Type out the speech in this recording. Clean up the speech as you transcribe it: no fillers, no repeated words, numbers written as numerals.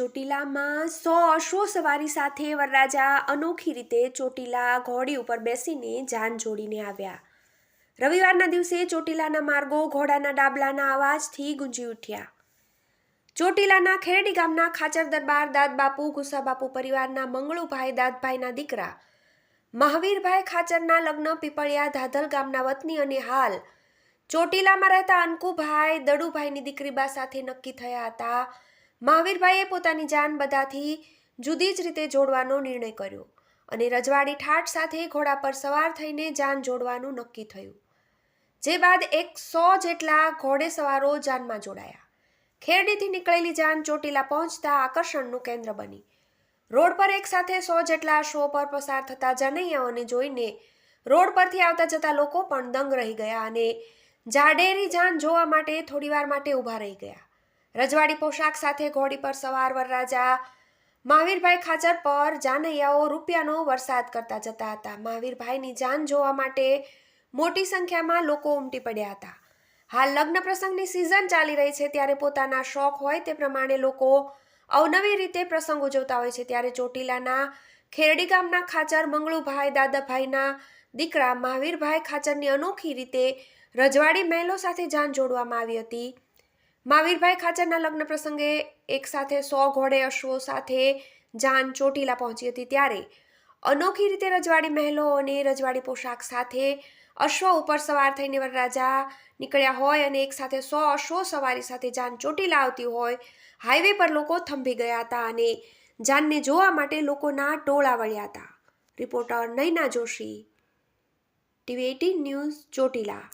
ચોટીલામાં 100 અશ્વો સવારી સાથે વરરાજા અનોખી રીતે ચોટીલા ઘોડી ઉપર બેસીને જાન જોડીને આવ્યા। રવિવારના દિવસે ચોટીલાના માર્ગો ઘોડાના ડાબલાના અવાજથી ગુંજી ઉઠ્યા। ચોટીલાના ખેરડી ગામના ખાચર દરબાર દાદબાપુ ગુસાબાપુ પરિવારના મંગળુભાઈ દાદભાઈના દીકરા મહાવીરભાઈ ખાચરના લગ્ન પીપળિયા ધાધલ ગામના વતની અને હાલ ચોટીલામાં રહેતા અંકુભાઈ દડુભાઈની દીકરીબા સાથે નક્કી થયા હતા। મહાવીરભાઈએ પોતાની જાન બધાથી જુદી જ રીતે જોડવાનો નિર્ણય કર્યો અને રજવાડી ઠાઠ સાથે ઘોડા પર સવાર થઈને જાન જોડવાનું નક્કી થયું। જે બાદ 100 જેટલા ઘોડેસવારો જાનમાં જોડાયા। ખેરડીથી નીકળેલી જાન ચોટીલા પહોંચતા આકર્ષણનું કેન્દ્ર બની। રોડ પર એક સાથે 100 જેટલા અશ્વો પર પસાર થતા જાનૈયાઓને જોઈને રોડ પરથી આવતા જતા લોકો પણ દંગ રહી ગયા અને જાડેરી જાન જોવા માટે થોડીવાર માટે ઊભા રહી ગયા। રજવાડી પોશાક સાથે ઘોડી પર સવાર વરરાજા મહાવીરભાઈ ખાચર પર જાનૈયાઓ રૂપિયાનો વરસાદ કરતા જતા હતા। મહાવીરભાઈની જાન જોવા માટે મોટી સંખ્યામાં લોકો ઉમટી પડ્યા હતા। હાલ લગ્ન પ્રસંગની સિઝન ચાલી રહી છે ત્યારે પોતાના શોખ હોય તે પ્રમાણે લોકો અવનવી રીતે પ્રસંગ ઉજવતા હોય છે। ત્યારે ચોટીલાના ખેરડી ગામના ખાચર મંગળુભાઈ દાદાભાઈના દીકરા મહાવીરભાઈ ખાચરની અનોખી રીતે રજવાડી મહેલો સાથે જાન જોડવામાં આવી હતી। મહાવીરભાઈ ખાચરના લગ્ન પ્રસંગે એક સાથે 100 ઘોડે અશ્વો સાથે જાન ચોટીલા પહોંચી હતી ત્યારે અનોખી રીતે રજવાડી મહેલો અને રજવાડી પોશાક સાથે અશ્વો ઉપર સવાર થઈને વરરાજા નીકળ્યા હોય અને એક સાથે 100 અશ્વો સવારી સાથે જાન ચોટીલા આવતી હોય હાઈવે પર લોકો થંભી ગયા હતા અને જાનને જોવા માટે લોકોના ટોળા વળ્યા હતા। Reporter Naina Joshi, TV18 news, Chotila.